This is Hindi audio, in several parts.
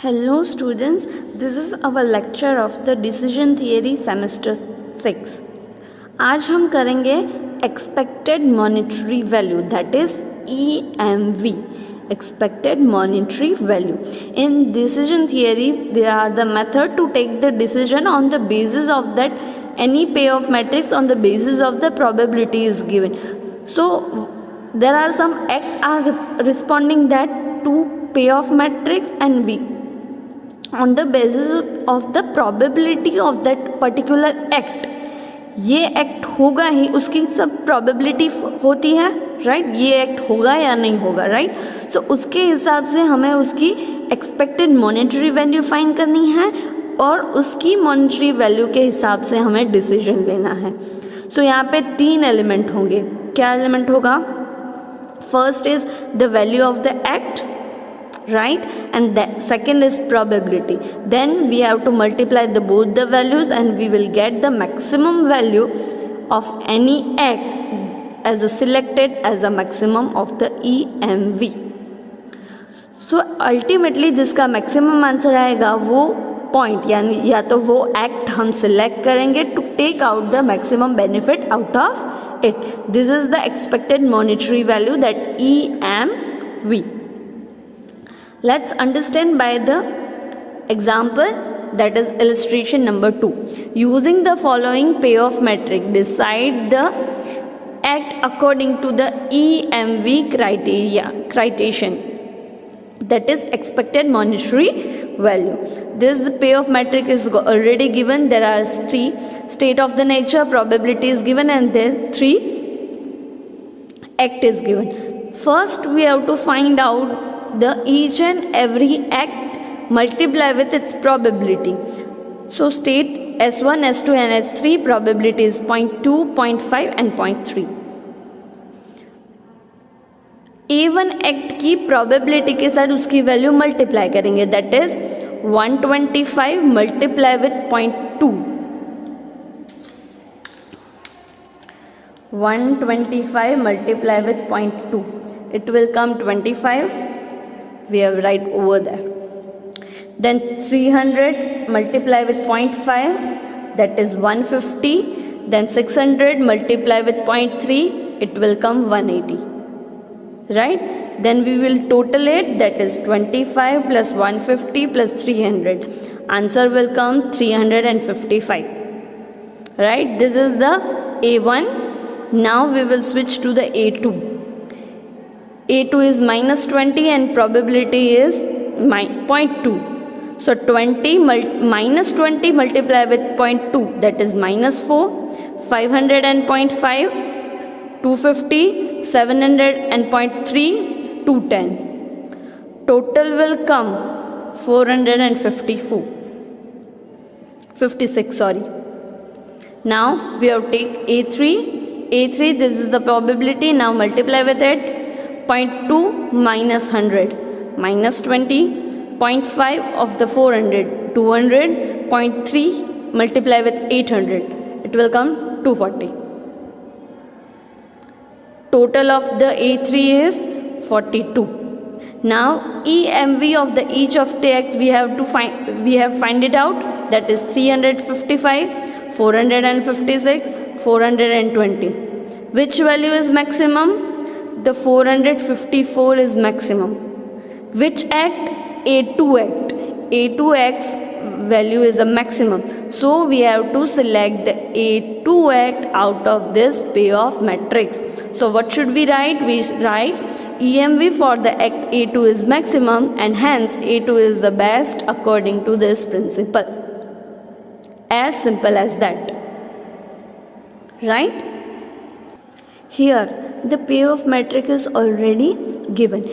Hello students, this is our lecture of the decision theory semester 6. आज हम करेंगे expected monetary value, that is EMV, expected monetary value. In decision theory, there are the method to take the decision on the basis of that any payoff matrix on the basis of the probability is given. So there are some act are responding that to payoff matrix and V on the basis of the probability of that particular act. ये एक्ट होगा ही, उसकी सब probability होती है, राइट? ये एक्ट होगा या नहीं होगा, राइट? सो उसके हिसाब से हमें उसकी एक्सपेक्टेड मॉनेटरी वैल्यू फाइंड करनी है और उसकी मॉनेटरी वैल्यू के हिसाब से हमें डिसीजन लेना है. सो यहाँ पे 3 एलिमेंट होंगे. क्या एलिमेंट होगा? First is the value of the act, right, and the second is probability. Then we have to multiply both the values and we will get the maximum value of any act as a selected as a maximum of the EMV. So ultimately जिसका maximum answer आएगा वो पॉइंट यानी या तो वो एक्ट हम सिलेक्ट करेंगे to take out the maximum benefit out of it. This is the expected monetary value that EMV. Let's understand by the example, that is illustration number 2. Using the following payoff metric, decide the act according to the EMV criterion, that is expected monetary value. This payoff metric is already given. There are 3 state of the nature, probability is given, and there 3 act is given. First we have to find out the each and every act multiply with its probability. So state S1, S2 and S3 probability is 0.2, 0.5 and 0.3. A1 act की probability के साथ उसकी वैल्यू मल्टीप्लाई करेंगे, that is 125 multiply with 0.2. 125 multiply with 0.2, it will come 25. We have right over there. Then 300 multiply with 0.5, that is 150. Then 600 multiply with 0.3, it will come 180, right? Then we will total it, that is 25 plus 150 plus 300. Answer will come 355, right? This is the A1. Now we will switch to the A2. A2 is minus 20 and probability is 0.2. So 20 minus 20 multiply with 0.2, that is minus 4. 500 and 0.5, 250, 700 and 0.3, 210. Total will come 454. 56, sorry. Now we have to take A3. A3, this is the probability. Now multiply with it. 0.2 minus 100 minus 20, 0.5 of the 400, 200, 0.3 multiply with 800, it will come 240. Total of the A3 is 42. Now EMV of the each of the act we have find it out, that is 355, 456, 420. Which value is maximum? The 454 is maximum. Which act? A2 act. A2 act's value is a maximum. So we have to select the A2 act out of this payoff matrix. So what should we write? We write EMV for the act A2 is maximum and hence A2 is the best according to this principle. As simple as that. Right? Here the payoff matrix is already given.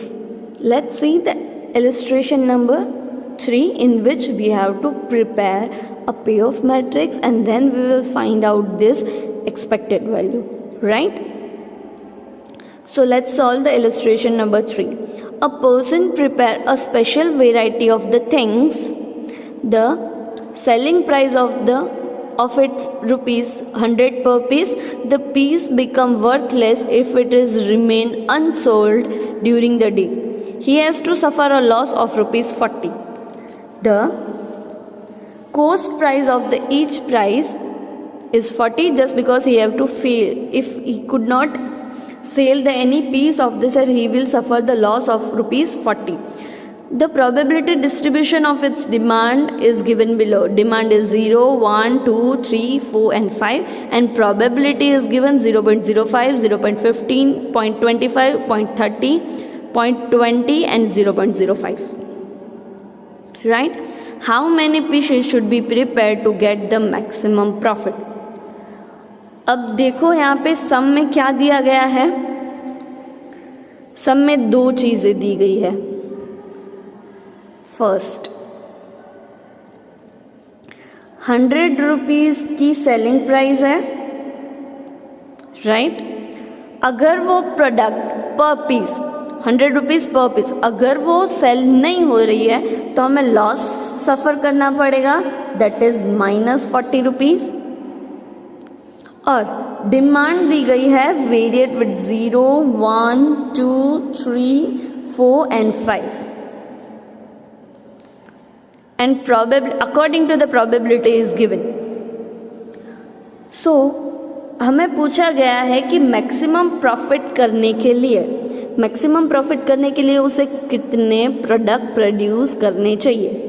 Let's see the illustration number 3, in which we have to prepare a payoff matrix and then we will find out this expected value, right? So let's solve the illustration number 3. A person prepare a special variety of the things. The selling price of its rupees 100 per piece, the piece become worthless if it is remain unsold during the day. He has to suffer a loss of rupees 40. the cost price of the each price is 40 just because he have to fail. If he could not sell the any piece of this, he will suffer the loss of rupees 40. The probability distribution of its demand is given below. Demand is 0, 1, 2, 3, 4 and 5, and probability is given 0.05, 0.15, 0.25, 0.30, 0.20 and 0.05. Right? How many pieces should be prepared to get the maximum profit? अब देखो यहाँ पे सम में क्या दिया गया है. सम में दो चीजें दी गई है. फर्स्ट 100 रुपीज की सेलिंग प्राइस है, राइट. अगर वो प्रोडक्ट पर पीस 100 रुपीज पर पीस अगर वो सेल नहीं हो रही है तो हमें लॉस सफ़र करना पड़ेगा, दैट इज -40 रुपीज. और डिमांड दी गई है variate with 0, 1, 2, 3, 4 and 5. And according to the probability is given. So हमें पूछा गया है कि मैक्सिमम प्रॉफिट करने के लिए उसे कितने प्रोडक्ट प्रोड्यूस करने चाहिए.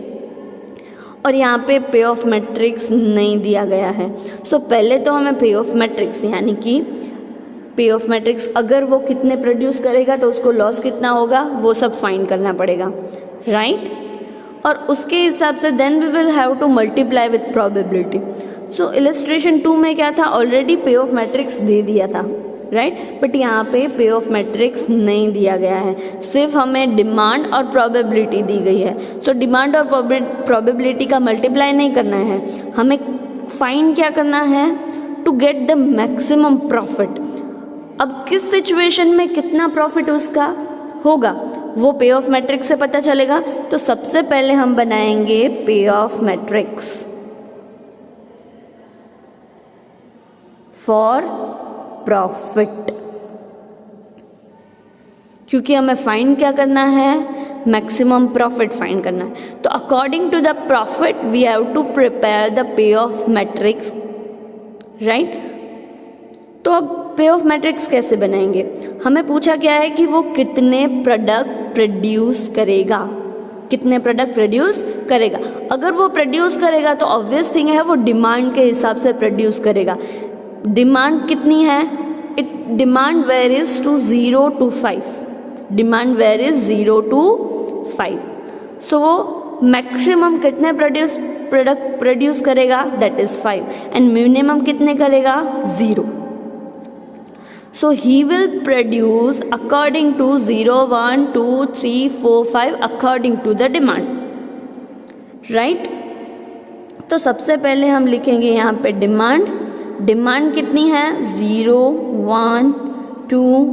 और यहाँ पे पे ऑफ मैट्रिक्स नहीं दिया गया है. सो पहले तो हमें पे ऑफ मैट्रिक्स यानी कि पे ऑफ मैट्रिक्स अगर वो कितने प्रोड्यूस करेगा तो उसको लॉस कितना होगा वो सब फाइंड करना पड़ेगा, राइट. और उसके हिसाब से then we will have to multiply with probability. So illustration 2 में क्या था, ऑलरेडी पे ऑफ मैट्रिक्स दे दिया था, राइट. बट यहाँ पे ऑफ मैट्रिक्स नहीं दिया गया है, सिर्फ हमें डिमांड और प्रोबेबिलिटी दी गई है. सो डिमांड और प्रोबेबिलिटी का मल्टीप्लाई नहीं करना है, हमें फाइंड क्या करना है, to get the maximum profit. अब किस सिचुएशन में कितना प्रॉफिट उसका होगा वो पे ऑफ मैट्रिक्स से पता चलेगा. तो सबसे पहले हम बनाएंगे पे ऑफ मैट्रिक्स फॉर प्रॉफिट, क्योंकि हमें फाइंड क्या करना है, मैक्सिमम प्रॉफिट फाइंड करना है. तो according to the profit we have to prepare the pay off matrix, right. तो अब पे ऑफ मैट्रिक्स कैसे बनाएंगे, हमें पूछा गया है कि वो कितने प्रोडक्ट प्रोड्यूस करेगा. अगर वो प्रोड्यूस करेगा तो ऑब्वियस थिंग है वो डिमांड के हिसाब से प्रोड्यूस करेगा. डिमांड कितनी है, demand varies to 0 to 5. Demand varies 0 to 5. So वो मैक्सिमम कितने प्रोडक्ट प्रोड्यूस करेगा, दैट इज 5. एंड मिनिमम कितने करेगा, 0. So he will produce according to 0, 1, 2, 3, 4, 5 according to the demand, right. तो सबसे पहले हम लिखेंगे यहाँ पे डिमांड कितनी है, 0, 1, 2,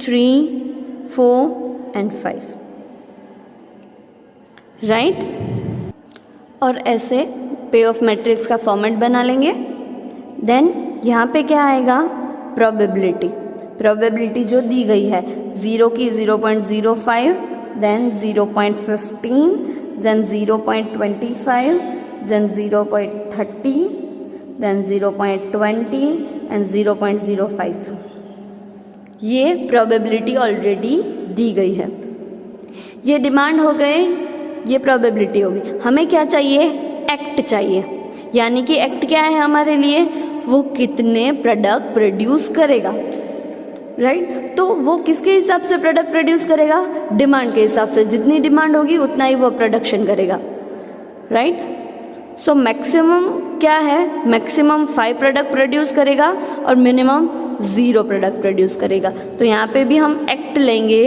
3, 4 and 5, right. और ऐसे पे ऑफ मैट्रिक्स का फॉर्मेट बना लेंगे. देन यहाँ पे क्या आएगा, प्रोबेबिलिटी जो दी गई है 0 की 0.05, then 0.15, then 0.25, then 0.30, then 0.20 and 0.05. ये प्रोबेबिलिटी ऑलरेडी दी गई है. ये डिमांड हो गए, ये प्रोबेबिलिटी होगी. हमें क्या चाहिए, एक्ट चाहिए. यानी कि एक्ट क्या है हमारे लिए, वो कितने प्रोडक्ट प्रोड्यूस करेगा, राइट. तो वो किसके हिसाब से प्रोडक्ट प्रोड्यूस करेगा, डिमांड के हिसाब से. जितनी डिमांड होगी उतना ही वो प्रोडक्शन करेगा, राइट. सो मैक्सिमम क्या है, मैक्सिमम 5 प्रोडक्ट प्रोड्यूस करेगा और मिनिमम 0 प्रोडक्ट प्रोड्यूस करेगा. तो यहाँ पे भी हम एक्ट लेंगे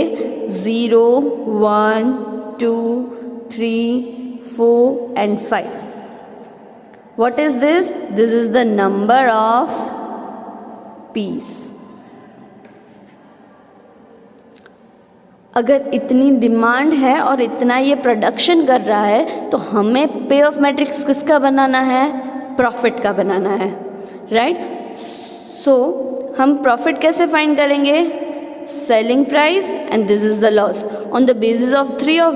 0, 1, 2, 3, 4 and 5. What is this? This is the number of piece. अगर इतनी डिमांड है और इतना ये प्रोडक्शन कर रहा है तो हमें पे ऑफ मैट्रिक्स किसका बनाना है, प्रॉफिट का बनाना है, राइट. सो हम प्रॉफिट कैसे फाइंड करेंगे, selling price and this is the loss. On the basis of 3 of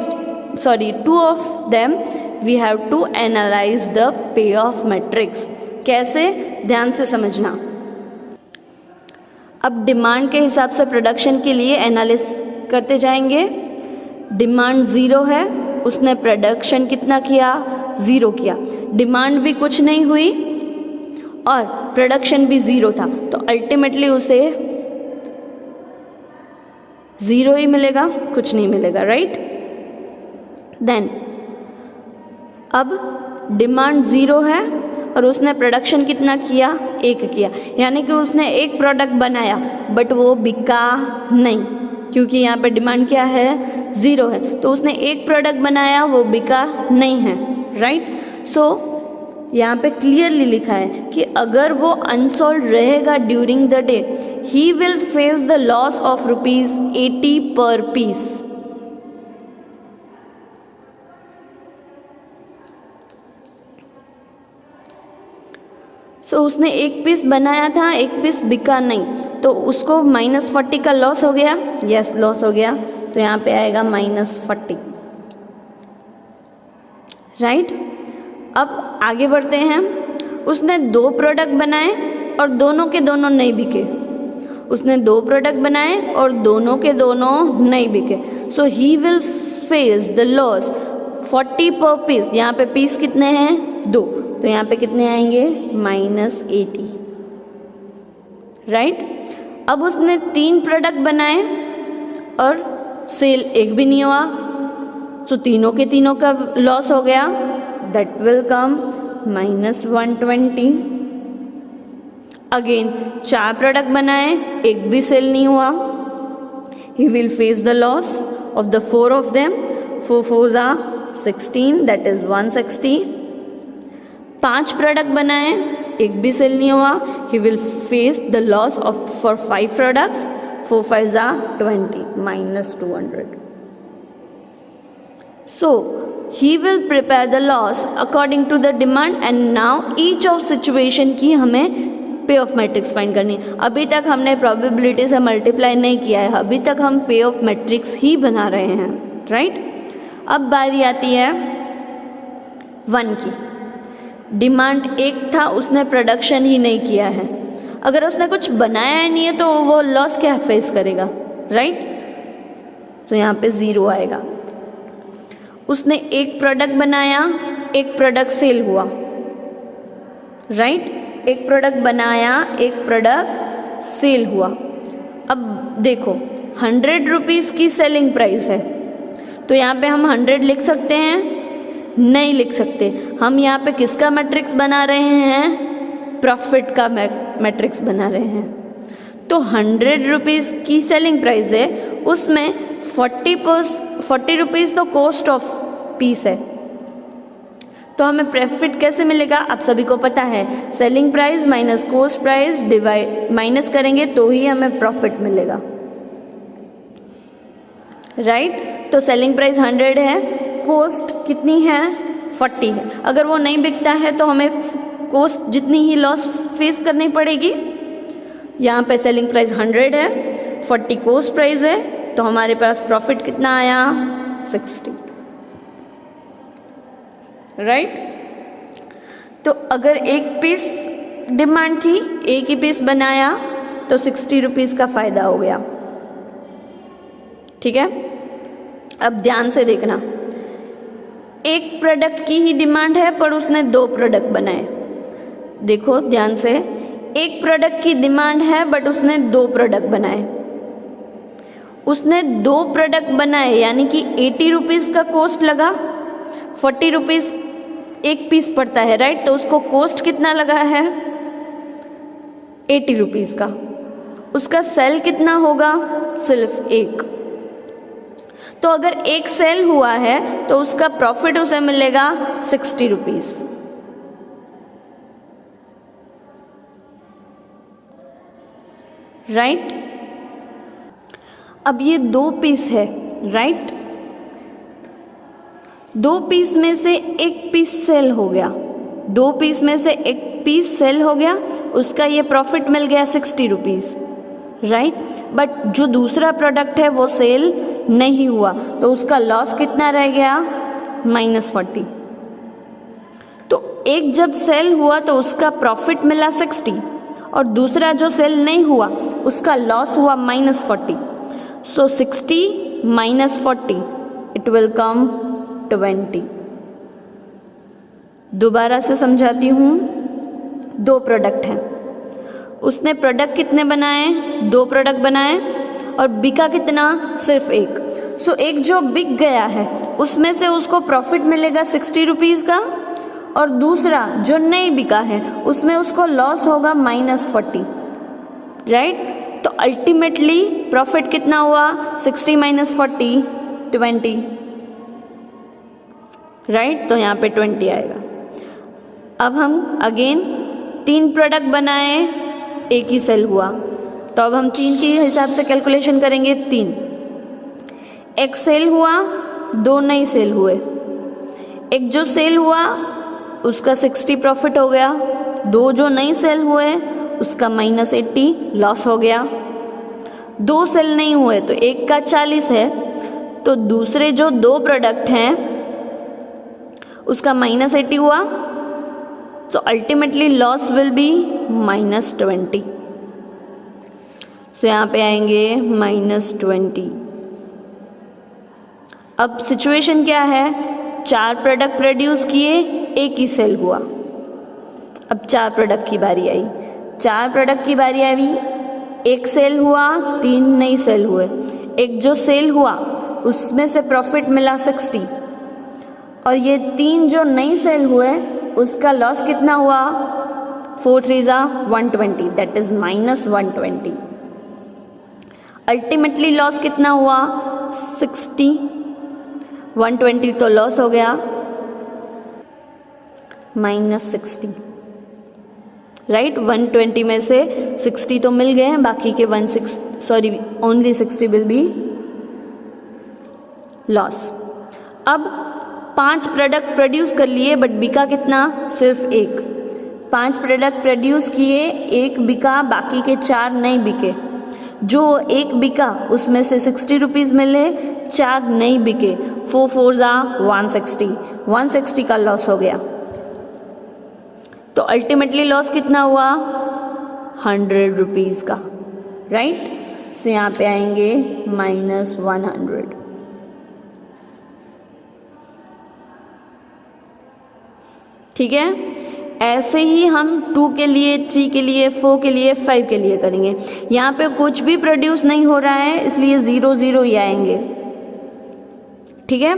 two of them we have to analyze the payoff matrix. कैसे, ध्यान से समझना. अब डिमांड के हिसाब से प्रोडक्शन के लिए एनालिस करते जाएंगे. डिमांड 0 है, उसने प्रोडक्शन कितना किया, 0 किया. डिमांड भी कुछ नहीं हुई और प्रोडक्शन भी 0 था, तो अल्टीमेटली उसे 0 ही मिलेगा, कुछ नहीं मिलेगा, राइट. देन अब डिमांड 0 है और उसने प्रोडक्शन कितना किया, 1 किया. यानी कि उसने एक प्रोडक्ट बनाया बट वो बिका नहीं, क्योंकि यहाँ पे डिमांड क्या है, 0 है. तो उसने एक प्रोडक्ट बनाया, वो बिका नहीं है, राइट. सो यहाँ पे क्लियरली लिखा है कि अगर वो अनसोल्ड रहेगा during the day, he will face the loss of ₹80 पर पीस. सो उसने एक पीस बनाया था, एक पीस बिका नहीं, तो उसको -40 का लॉस हो गया. यस, लॉस हो गया. तो यहाँ पे आएगा -40, राइट. अब आगे बढ़ते हैं. उसने 2 प्रोडक्ट बनाए और दोनों के दोनों नहीं बिके. उसने 2 प्रोडक्ट बनाए और दोनों के दोनों नहीं बिके. So he will face the loss 40 per piece. यहाँ पे पीस कितने हैं, 2, तो यहाँ पे कितने आएंगे, -80, राइट. अब उसने 3 प्रोडक्ट बनाए और सेल एक भी नहीं हुआ, तो तीनों के तीनों का लॉस हो गया. That will come -120. Again 4 product बनाए, एक भी सेल नहीं हुआ. ही will face the loss of the 4 of them. 4 4s are 16, that is 160. 5 product बनाए, एक भी सेल नहीं हुआ. ही will face the loss of for 5 products. 4 5s are 20, -200. So he will prepare the loss according to the demand. and now each of situation की हमें पे ऑफ मैट्रिक्स फाइंड करनी है. अभी तक हमने प्रोबेबिलिटी से मल्टीप्लाई नहीं किया है, अभी तक हम पे ऑफ मैट्रिक्स ही बना रहे हैं, राइट. अब बारी आती है 1 की. डिमांड 1 था, उसने प्रोडक्शन ही नहीं किया है. अगर उसने कुछ बनाया ही नहीं है तो वो लॉस क्या फेस करेगा, राइट. तो यहाँ पे 0 आएगा. उसने एक प्रोडक्ट बनाया, एक प्रोडक्ट सेल हुआ, राइट. एक प्रोडक्ट बनाया, एक प्रोडक्ट सेल हुआ. अब देखो 100 रुपीज़ की सेलिंग प्राइस है, तो यहाँ पे हम 100 लिख सकते हैं, नहीं लिख सकते. हम यहाँ पे किसका मैट्रिक्स बना रहे हैं, प्रॉफिट का मैट्रिक्स बना रहे हैं. तो 100 रुपीज़ की सेलिंग प्राइस है, उसमें 40 रुपीज़ तो कॉस्ट ऑफ पीस है, तो हमें प्रॉफिट कैसे मिलेगा, आप सभी को पता है. Selling price minus cost price divide minus करेंगे तो ही हमें प्रॉफिट मिलेगा, राइट. तो सेलिंग प्राइस 100 है, कॉस्ट कितनी है, 40 है. अगर वो नहीं बिकता है तो हमें कॉस्ट जितनी ही लॉस फेस करनी पड़ेगी. यहाँ पे सेलिंग प्राइस 100 है, 40 कॉस्ट प्राइस है, तो हमारे पास प्रॉफिट कितना आया, 60, राइट. तो अगर एक पीस डिमांड थी, एक ही पीस बनाया, तो 60 रुपीज़ का फ़ायदा हो गया, ठीक है. अब ध्यान से देखना, एक प्रोडक्ट की ही डिमांड है पर उसने 2 प्रोडक्ट बनाए. देखो ध्यान से, एक प्रोडक्ट की डिमांड है बट उसने 2 प्रोडक्ट बनाए. उसने 2 प्रोडक्ट बनाए यानी कि 80 रुपीज़ का कॉस्ट लगा. 40 रुपीज़ एक पीस पड़ता है, राइट. तो उसको कॉस्ट कितना लगा है, 80 रुपीज़ का. उसका सेल कितना होगा, सिर्फ 1. तो अगर एक सेल हुआ है तो उसका प्रॉफिट उसे मिलेगा 60 रुपीज़, राइट. अब ये 2 पीस है, राइट. 2 पीस में से एक पीस सेल हो गया, 2 पीस में से एक पीस सेल हो गया, उसका ये प्रॉफिट मिल गया 60 रुपीज़, राइट. बट जो दूसरा प्रोडक्ट है वो सेल नहीं हुआ तो उसका लॉस कितना रह गया, -40। तो एक जब सेल हुआ तो उसका प्रॉफिट मिला 60 और दूसरा जो सेल नहीं हुआ उसका लॉस हुआ -40। सो 60 - 40 इट विल कम 20। दोबारा से समझाती हूँ। 2 प्रोडक्ट हैं, उसने प्रोडक्ट कितने बनाए, 2 प्रोडक्ट बनाए और बिका कितना, सिर्फ एक। सो एक जो बिक गया है उसमें से उसको प्रॉफिट मिलेगा 60 रुपीज़ का और दूसरा जो नहीं बिका है उसमें उसको लॉस होगा -40, राइट। तो अल्टीमेटली प्रॉफिट कितना हुआ, 60 - 40 20, राइट। तो यहाँ पे 20 आएगा। अब हम अगेन 3 प्रोडक्ट बनाए, एक ही सेल हुआ, तो अब हम 3 के हिसाब से कैलकुलेशन करेंगे। 3, एक सेल हुआ, 2 नहीं सेल हुए। एक जो सेल हुआ उसका 60 प्रॉफिट हो गया, 2 जो नहीं सेल हुए उसका -80 लॉस हो गया। 2 सेल नहीं हुए तो एक का 40 है, तो दूसरे जो 2 प्रोडक्ट हैं उसका -80 हुआ, तो अल्टीमेटली लॉस विल बी -20। सो यहाँ पे आएंगे -20। अब सिचुएशन क्या है, 4 प्रोडक्ट प्रोड्यूस किए, एक ही सेल हुआ। अब 4 प्रोडक्ट की बारी आई, 4 प्रोडक्ट की बारी आई, एक सेल हुआ, 3 नहीं सेल हुए। एक जो सेल हुआ उसमें से प्रॉफिट मिला 60 और ये 3 जो नहीं सेल हुए उसका लॉस कितना हुआ, 4 3 120, दैट इज -120। अल्टीमेटली लॉस कितना हुआ, 60, 120 तो लॉस हो गया, -60, राइट। 120 में से 60 तो मिल गए हैं, बाकी के ओनली 60 विल बी लॉस। अब 5 प्रोडक्ट प्रोड्यूस कर लिए बट बिका कितना, सिर्फ एक। 5 प्रोडक्ट प्रोड्यूस किए, एक बिका, बाकी के 4 नहीं बिके। जो एक बिका उसमें से 60 रुपीज़ मिले, 4 नहीं बिके, 4 4 160 का लॉस हो गया। तो अल्टीमेटली लॉस कितना हुआ, 100 रुपीज़ का, राइट। सो यहाँ पे आएंगे -100। ठीक है, ऐसे ही हम 2 के लिए, 3 के लिए, 4 के लिए, 5 के लिए करेंगे। यहाँ पे कुछ भी प्रोड्यूस नहीं हो रहा है इसलिए 0 0 ही आएंगे। ठीक है,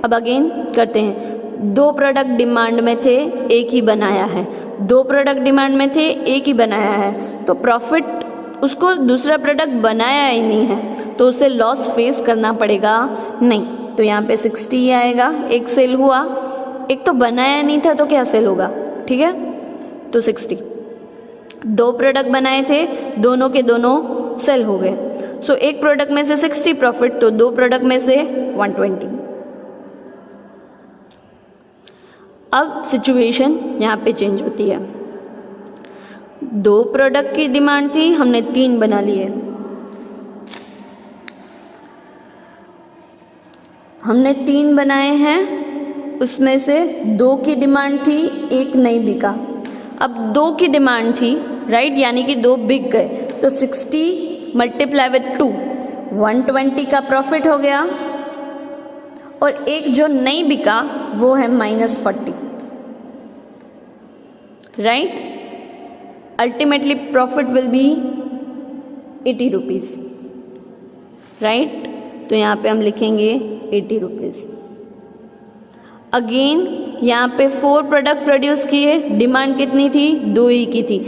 अब अगेन करते हैं। 2 प्रोडक्ट डिमांड में थे, एक ही बनाया है। 2 प्रोडक्ट डिमांड में थे, एक ही बनाया है, तो प्रॉफिट उसको दूसरा प्रोडक्ट बनाया ही नहीं है तो उसे लॉस फेस करना पड़ेगा नहीं। तो यहाँ पे 60 ही आएगा। एक सेल हुआ, एक तो बनाया नहीं था तो क्या सेल होगा, ठीक है, तो 60। 2 प्रोडक्ट बनाए थे, दोनों के दोनों सेल हो गए। सो एक प्रोडक्ट में से 60 प्रॉफिट, तो 2 प्रोडक्ट में से 120। अब सिचुएशन यहाँ पे चेंज होती है। 2 प्रोडक्ट की डिमांड थी, हमने 3 बना लिए। हमने 3 बनाए हैं, उसमें से 2 की डिमांड थी, एक नहीं बिका। अब 2 की डिमांड थी, राइट, यानी कि 2 बिक गए, तो 60 × 2 120 का प्रॉफिट हो गया और एक जो नहीं बिका वो है -40, right. Ultimately profit will be 80 rupees, right. तो यहाँ पे हम लिखेंगे 80 रुपीज़। अगेन यहाँ पे 4 प्रोडक्ट प्रोड्यूस किए, डिमांड कितनी थी, 2 ही की थी,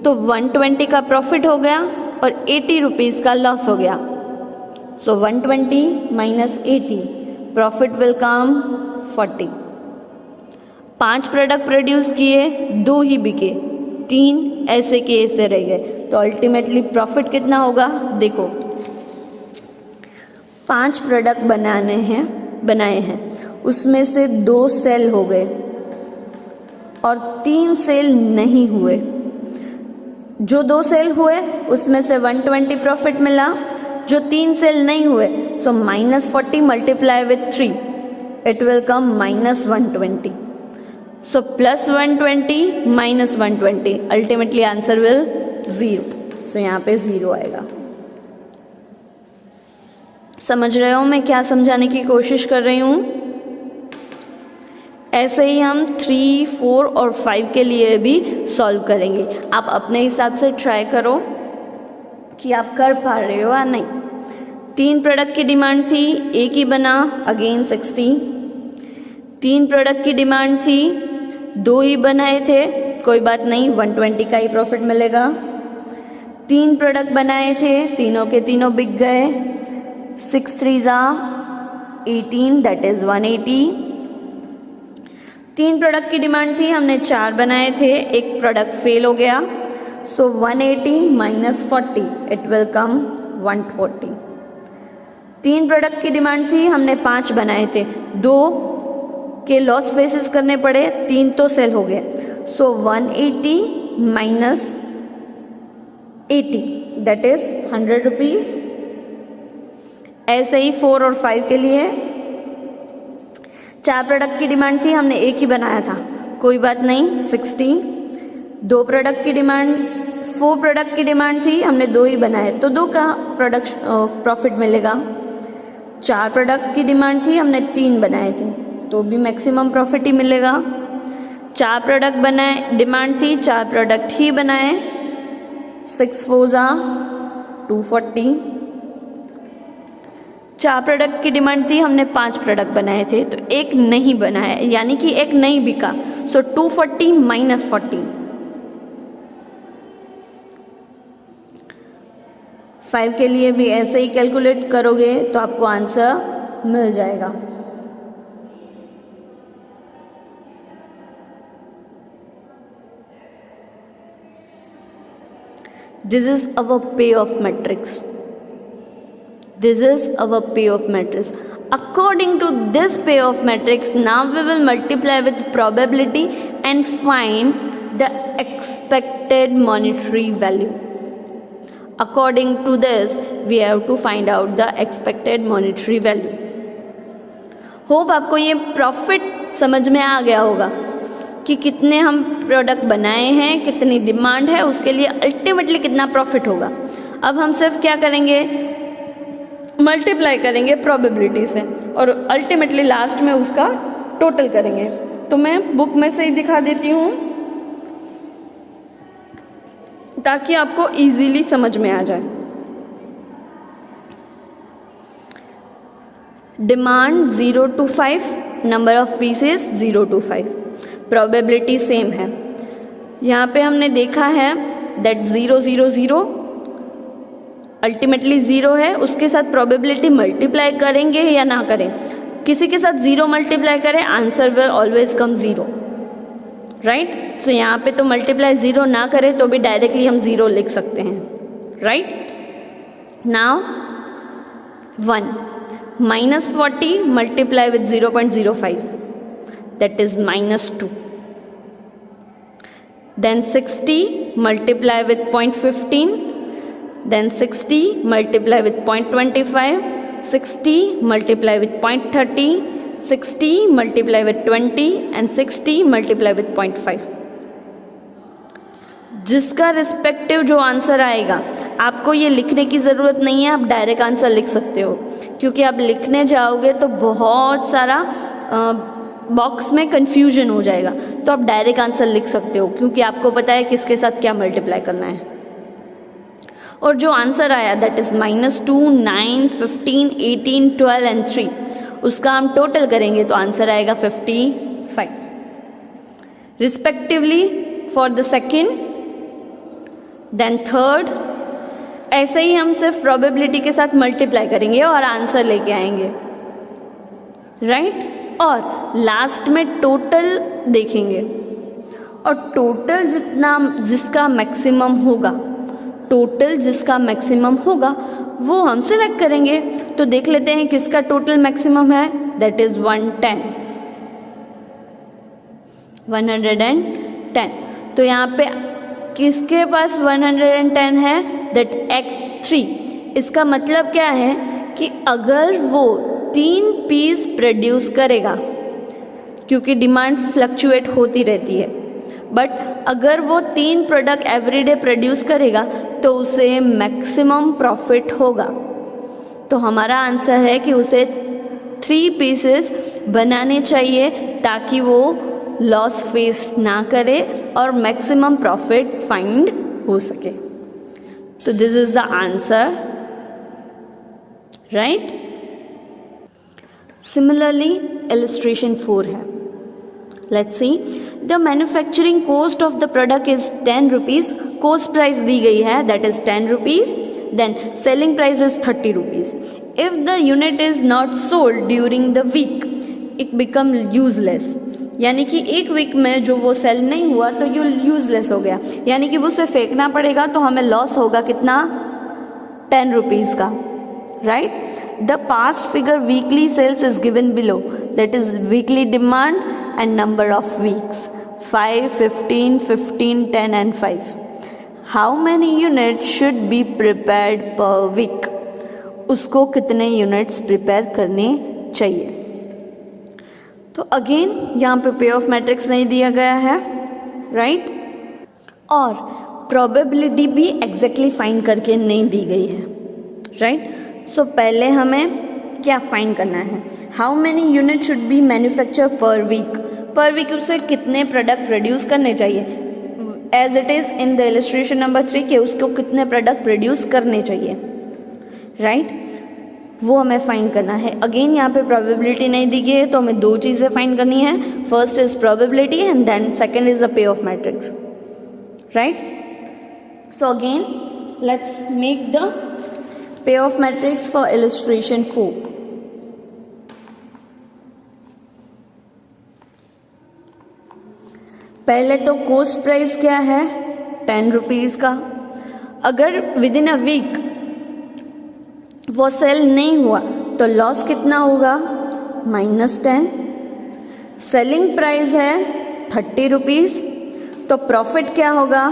तो 120 का प्रॉफिट हो गया और 80 रुपीज़ का लॉस हो गया। सो 120 - 80, profit will come 40। 5 product produce किए, 2 ही बिके, 3 ऐसे के ऐसे रह गए, तो अल्टीमेटली प्रॉफिट कितना होगा, देखो 5 प्रोडक्ट बनाए हैं, उसमें से 2 सेल हो गए और 3 सेल नहीं हुए। जो 2 सेल हुए उसमें से 120 प्रॉफिट मिला, जो 3 सेल नहीं हुए So minus 40 multiply with 3, it will come minus 120. So plus 120 minus 120, ultimately answer will 0. So यहाँ पे 0 आएगा. समझ रहे हो मैं क्या समझाने की कोशिश कर रही हूँ? ऐसे ही हम 3, 4 और 5 के लिए भी सॉल्व करेंगे. आप अपने हिसाब से ट्राई करो कि आप कर पा रहे हो या नहीं. 3 प्रोडक्ट की डिमांड थी, एक ही बना, अगेन 60. 3 प्रोडक्ट की डिमांड थी, 2 ही बनाए थे, कोई बात नहीं, 120 का ही प्रॉफिट मिलेगा. 3 प्रोडक्ट बनाए थे, तीनों के तीनों बिक गए. 6 3 18, दैट इज 180. 3 प्रोडक्ट की डिमांड थी, हमने 4 बनाए थे, एक प्रोडक्ट फेल हो गया. सो 180 minus 40, it will come 140. 3 product की डिमांड थी, हमने 5 बनाए थे, 2 के लॉस फेसेस करने पड़े, 3 तो सेल हो गए. सो 180 माइनस 80, दैट इज 100 रुपीज. ऐसे ही 4 और 5 के लिए 4 प्रोडक्ट की डिमांड थी, हमने एक ही बनाया था, कोई बात नहीं, 60. 4 प्रोडक्ट की डिमांड थी, हमने 2 ही बनाए, तो 2 का प्रोडक्ट प्रॉफिट मिलेगा. 4 प्रोडक्ट की डिमांड थी, हमने 3 बनाए थे, तो भी मैक्सिमम प्रॉफिट ही मिलेगा. 4 प्रोडक्ट डिमांड थी, 4 प्रोडक्ट ही बनाए, 6 4 240. 4 प्रोडक्ट की डिमांड थी, हमने 5 प्रोडक्ट बनाए थे, तो एक नहीं बनाया, यानी कि एक नहीं बिका. सो 240 माइनस 40. 5 के लिए भी ऐसे ही कैलकुलेट करोगे तो आपको आंसर मिल जाएगा. This is our payoff matrix. This is our payoff matrix. According to this payoff matrix, now we will multiply with probability and find the expected monetary value. According to this, we have to find out the expected monetary value. Hope आपको ये प्रॉफिट समझ में आ गया होगा कि कितने हम प्रोडक्ट बनाए हैं, कितनी डिमांड है, उसके लिए अल्टीमेटली कितना प्रॉफिट होगा. अब हम सिर्फ क्या करेंगे, मल्टीप्लाई करेंगे प्रोबेबिलिटी से और अल्टीमेटली लास्ट में उसका टोटल करेंगे. तो मैं बुक में से ही दिखा देती हूँ ताकि आपको इजीली समझ में आ जाए. Demand 0 to 5, number of pieces 0 to 5, probability same है. यहाँ पे हमने देखा है दैट 0 0 0 अल्टीमेटली 0 है, उसके साथ प्रोबेबिलिटी मल्टीप्लाई करेंगे या ना करें. किसी के साथ 0 मल्टीप्लाई करें, answer will always come 0, right. तो यहाँ पे तो मल्टीप्लाई 0 ना करें तो भी डायरेक्टली हम 0 लिख सकते हैं, right. Now 1 minus 40 multiply with 0.05, that is minus 2. Then 60 multiply with 0.15, then 60 multiply with 0.25, 60 multiply with 0.30, 60 multiply with 20 and 60 multiply with 0.5. जिसका रिस्पेक्टिव जो आंसर आएगा, आपको ये लिखने की ज़रूरत नहीं है, आप डायरेक्ट आंसर लिख सकते हो, क्योंकि आप लिखने जाओगे तो बहुत सारा बॉक्स में कन्फ्यूजन हो जाएगा. तो आप डायरेक्ट आंसर लिख सकते हो क्योंकि आपको पता है किसके साथ क्या मल्टीप्लाई करना है. और जो आंसर आया दैट इज़ -2, 9, 15, 18, 12 एंड 3, उसका हम टोटल करेंगे तो आंसर आएगा 55 respectively for the second then third. ऐसे ही हम सिर्फ प्रोबेबिलिटी के साथ मल्टीप्लाई करेंगे और आंसर लेके आएंगे, राइट. और लास्ट में टोटल देखेंगे और टोटल जिसका मैक्सिमम होगा वो हम सिलेक्ट करेंगे. तो देख लेते हैं किसका टोटल मैक्सिमम है, दैट इज 110. तो यहाँ पे किसके पास 110 है, दैट एक्ट 3. इसका मतलब क्या है कि कि अगर वो 3 पीस प्रोड्यूस करेगा, क्योंकि डिमांड फ्लक्चुएट होती रहती है, बट अगर वो 3 प्रोडक्ट एवरीडे प्रोड्यूस करेगा तो उसे मैक्सिमम प्रॉफिट होगा। तो हमारा आंसर है कि उसे 3 पीसेस बनाने चाहिए ताकि वो लॉस फेस ना करे और मैक्सिमम प्रॉफिट फाइंड हो सके। तो this is the answer, right. Similarly illustration 4 है। Let's see, the manufacturing cost of the product is 10 rupees. Cost price दी गई है, that is 10 rupees. Then selling price is 30 rupees. If the unit is not sold during the week, it become useless. यानी कि एक वीक में जो वो सेल नहीं हुआ तो ये यूजलेस हो गया, यानी कि वो उसे फेंकना पड़ेगा, तो हमें लॉस होगा कितना, 10 रुपीज़ का, right. The past figure weekly sales is given below, that is weekly demand and number of weeks 5, 15, 15, 10 and 5. How many unit should be prepared per week, उसको कितने यूनिट्स प्रिपेयर करने चाहिए। तो अगेन यहाँ पे पे ऑफ मैट्रिक्स नहीं दिया गया है, राइट, और प्रोबेबिलिटी भी एग्जैक्टली फाइंड करके नहीं दी गई है, राइट। सो पहले हमें क्या फाइंड करना है, how many unit should be manufacture per week. Per week उसे कितने प्रोडक्ट प्रोड्यूस करने चाहिए, as it is in the illustration number 3 के उसको कितने प्रोडक्ट प्रोड्यूस करने चाहिए, राइट, वो हमें फाइंड करना है। अगेन यहाँ पे प्रोबेबिलिटी नहीं दी गई है, तो हमें 2 चीज़ें फाइंड करनी है। First is probability and then second is the pay off matrix, right. So again let's make the pay off matrix for illustration 4. पहले तो कॉस्ट प्राइस क्या है, 10 रुपीज़ का। अगर विद इन अ वीक वो सेल नहीं हुआ तो लॉस कितना होगा, -10। सेलिंग प्राइस है 30 रुपीज़, तो प्रॉफिट क्या होगा,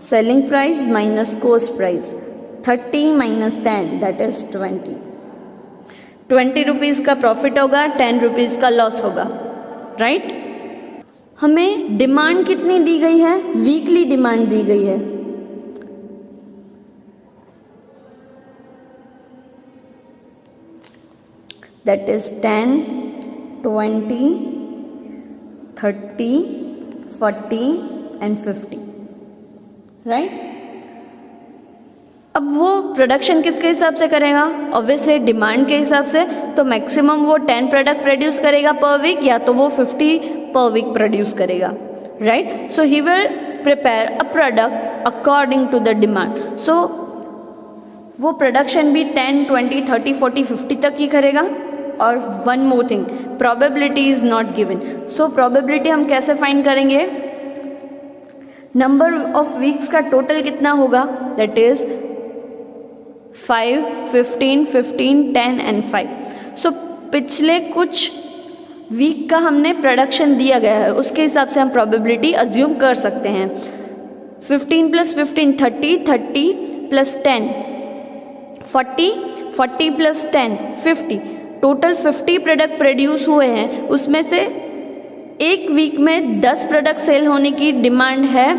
selling price minus cost price, 30 minus 10 that is 20। 20 rupees का प्रॉफिट होगा, 10 रुपीज़ का लॉस होगा, राइट। हमें डिमांड कितनी दी गई है, वीकली डिमांड दी गई है, that is 10, 20, 30, 40 and 50, right? अब वो प्रोडक्शन किसके हिसाब से करेगा, ऑब्वियसली डिमांड के हिसाब से। तो मैक्सिमम वो 10 प्रोडक्ट प्रोड्यूस करेगा पर वीक, या तो वो 50 पर वीक प्रोड्यूस करेगा, right. So he will prepare a product according to the demand. So वो प्रोडक्शन भी 10, 20, 30, 40, 50 तक ही करेगा। और one more thing, probability is not given. So probability हम कैसे फाइंड करेंगे, नंबर ऑफ वीक्स का टोटल कितना होगा, दैट इज 5, 15, 15, 10 एंड 5. सो पिछले कुछ वीक का हमने प्रोडक्शन दिया गया है, उसके हिसाब से हम प्रोबेबिलिटी अज्यूम कर सकते हैं। 15 + 15 30, 30 + 10 40, 40 + 10 50, टोटल 50 प्रोडक्ट प्रोड्यूस हुए हैं। उसमें से एक वीक में 10 प्रोडक्ट सेल होने की डिमांड है,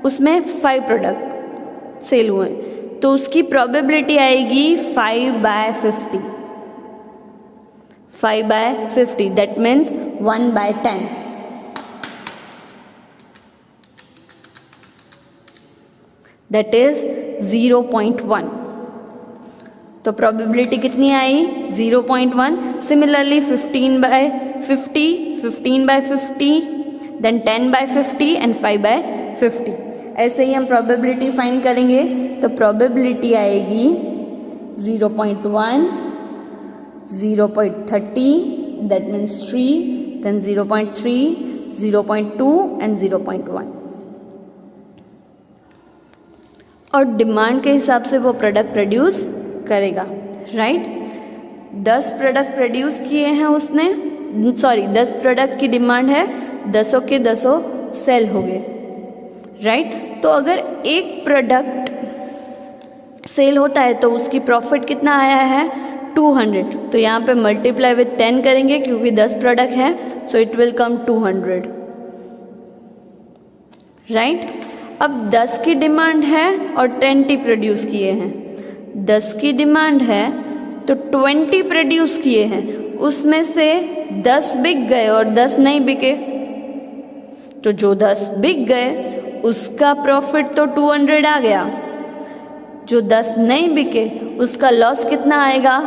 उसमें 5 प्रोडक्ट सेल हुए, तो उसकी प्रोबेबिलिटी आएगी 5/50। 5/50 दैट मीन्स 1/10। That is 0.1। तो प्रोबेबिलिटी कितनी आई, 0.1। Similarly 15/50, 15/50, then 10/50 and 5/50। ऐसे ही हम प्रोबेबिलिटी फाइंड करेंगे, तो प्रोबेबिलिटी आएगी 0.1, 0.30 दैट मीन्स 3, देन 0.3, 0.2 एंड 0.1। और डिमांड के हिसाब से वो प्रोडक्ट प्रोड्यूस करेगा, राइट। 10 प्रोडक्ट प्रोड्यूस किए हैं उसने, 10 प्रोडक्ट की डिमांड है, 10 के 10 सेल हो गए, राइट। तो अगर एक प्रोडक्ट सेल होता है तो उसकी प्रॉफिट कितना आया है 200। तो यहाँ पे मल्टीप्लाई विथ 10 करेंगे क्योंकि 10 प्रोडक्ट है, so it will come 200, right. अब 10 की डिमांड है और 20 प्रोड्यूस किए हैं। 10 की डिमांड है तो 20 प्रोड्यूस किए हैं, उसमें से 10 बिक गए और 10 नहीं बिके, तो जो 10 बिक गए उसका प्रॉफिट तो 200 आ गया। जो 10 नहीं बिके उसका लॉस कितना आएगा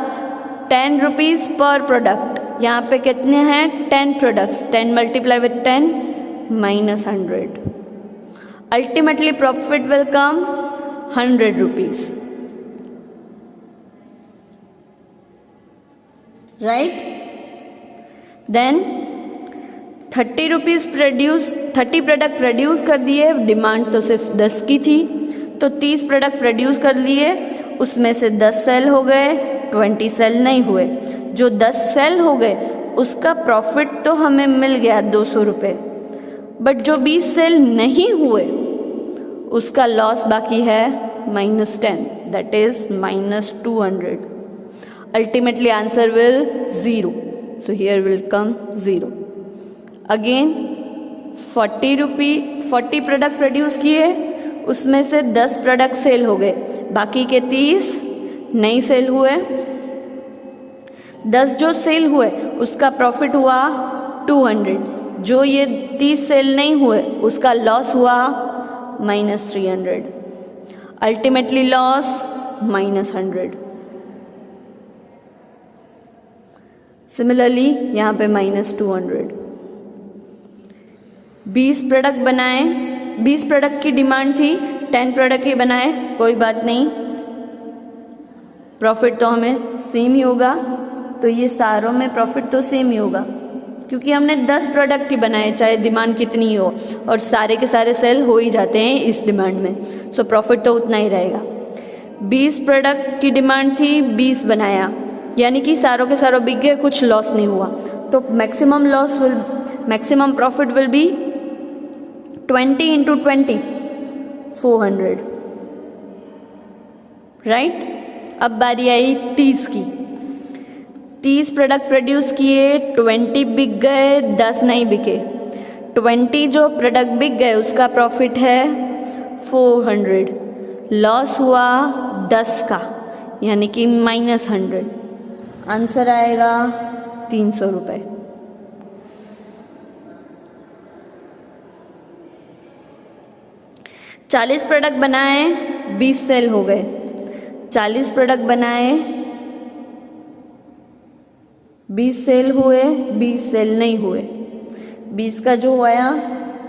10 रुपीज़ पर प्रोडक्ट। यहाँ पे कितने हैं 10 products, 10 multiply with 10 minus 100, ultimately profit will come 100 rupees, right. Then 30 rupees produce, 30 product produce कर दिए, डिमांड तो सिर्फ 10 की थी, तो 30 प्रोडक्ट प्रोड्यूस कर लिए, उसमें से 10 सेल हो गए, 20 सेल नहीं हुए। जो 10 सेल हो गए उसका प्रॉफिट तो हमें मिल गया 200 रुपये, बट जो 20 सेल नहीं हुए उसका लॉस बाकी है -10, that is -200। Ultimately answer will 0, so here will come 0। Again 40 product produce किए, उसमें से 10 प्रोडक्ट सेल हो गए, बाकी के 30 नहीं सेल हुए। 10 जो सेल हुए उसका प्रॉफिट हुआ 200, जो ये 30 सेल नहीं हुए उसका लॉस हुआ -300, अल्टीमेटली लॉस -100। सिमिलरली यहाँ पे -200। 20 प्रोडक्ट बनाए, 20 प्रोडक्ट की डिमांड थी, 10 प्रोडक्ट ही बनाए, कोई बात नहीं, प्रॉफिट तो हमें सेम ही होगा। तो ये सारों में प्रॉफिट तो सेम ही होगा क्योंकि हमने 10 प्रोडक्ट ही बनाए, चाहे डिमांड कितनी ही हो, और सारे के सारे सेल हो ही जाते हैं इस डिमांड में, सो प्रॉफिट तो उतना ही रहेगा। 20 प्रोडक्ट की डिमांड थी, 20 बनाया, यानी कि सारों के सारों बिक गए, कुछ लॉस नहीं हुआ, तो maximum profit will be 20 into 20, 400, right. अब बारी आई 30 की। 30 प्रोडक्ट प्रोड्यूस किए, 20 बिक गए, 10 नहीं बिके। 20 जो प्रोडक्ट बिक गए उसका प्रॉफिट है 400, लॉस हुआ 10 का, यानी कि -100। आंसर आएगा 300 रुपये। चालीस प्रोडक्ट बनाए, 20 सेल हो गए। 40 प्रोडक्ट बनाए, 20 सेल हुए, 20 सेल नहीं हुए। 20 का जो आया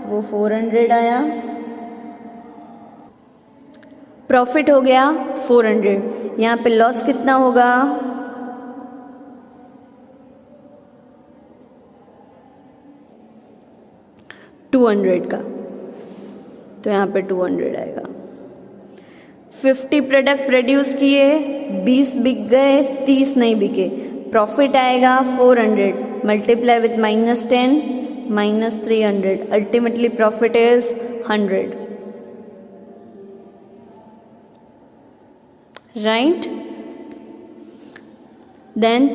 वो 400 आया, प्रॉफिट हो गया 400। यहाँ पे लॉस कितना होगा 200 का, तो यहाँ पे 200 आएगा। 50 प्रोडक्ट प्रोड्यूस किए, 20 बिक गए, 30 नहीं बिके, प्रॉफिट आएगा 400, multiply with -10 -300, ultimately profit is 100, right. Then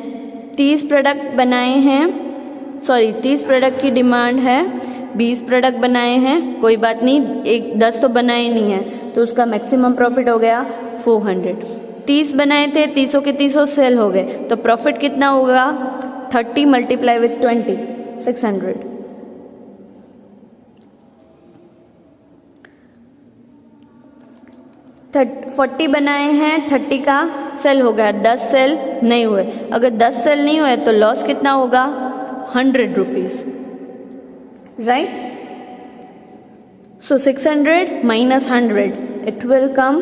30 product बनाए हैं, 30 प्रोडक्ट की डिमांड है, 20 प्रोडक्ट बनाए हैं, कोई बात नहीं, 10 तो बनाए नहीं है, तो उसका मैक्सिमम प्रॉफिट हो गया 400। 30 बनाए थे, 30 के 30 सेल हो गए, तो प्रॉफिट कितना होगा 30 मल्टीप्लाई विथ 20, 600। थर्ट 40 बनाए हैं, 30 का सेल हो गया, 10 सेल नहीं हुए। अगर 10 सेल नहीं हुए तो लॉस कितना होगा 100 rupees, right. So 600 minus 100, it will come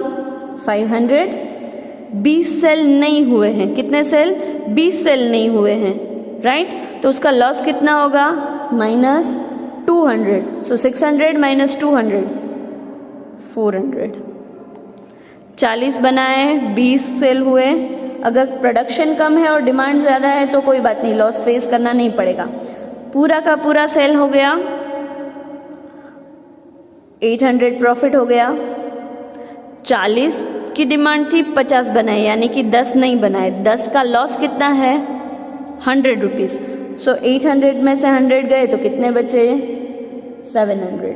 500। 20 sale नहीं हुए हैं, कितने सेल 20 सेल नहीं हुए हैं, राइट। तो उसका लॉस कितना होगा -200। सो 600 माइनस 200, 400। 40 बनाए, 20 सेल हुए। अगर प्रोडक्शन कम है और डिमांड ज़्यादा है तो कोई बात नहीं, लॉस फेस करना नहीं पड़ेगा। पूरा का पूरा सेल हो गया, 800 प्रॉफिट हो गया। 40 आपकी डिमांड थी 50 बनाए, यानी कि 10 नहीं बनाए, 10 का लॉस कितना है 100 रुपीज़। सो 800 में से 100 गए तो कितने बचे 700।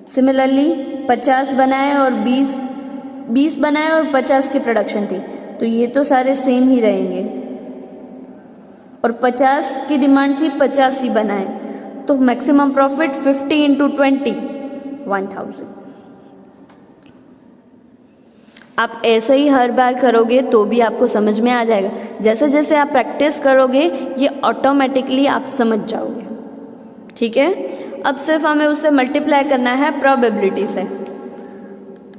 सिमिलरली 50 बनाए और 20 बनाए और 50 की प्रोडक्शन थी, तो ये तो सारे सेम ही रहेंगे। और 50 की डिमांड थी 50 ही बनाए, तो मैक्सिमम प्रॉफिट 50 × 20 1000। आप ऐसे ही हर बार करोगे तो भी आपको समझ में आ जाएगा। जैसे जैसे आप प्रैक्टिस करोगे ये ऑटोमेटिकली आप समझ जाओगे। ठीक है, अब सिर्फ हमें उससे मल्टीप्लाई करना है प्रोबेबिलिटी से।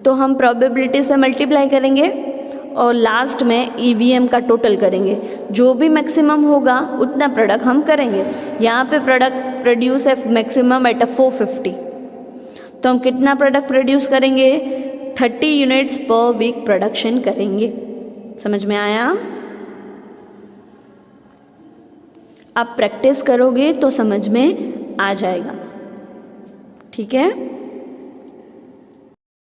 तो हम प्रोबेबिलिटी से मल्टीप्लाई करेंगे और लास्ट में ईवीएम का टोटल करेंगे। जो भी मैक्सिमम होगा उतना प्रोडक्ट हम करेंगे। यहाँ पे प्रोडक्ट प्रोड्यूस है मैक्सिमम एट 450, तो हम कितना प्रोडक्ट प्रोड्यूस करेंगे 30 यूनिट्स पर वीक प्रोडक्शन करेंगे। समझ में आया? आप प्रैक्टिस करोगे तो समझ में आ जाएगा। ठीक है।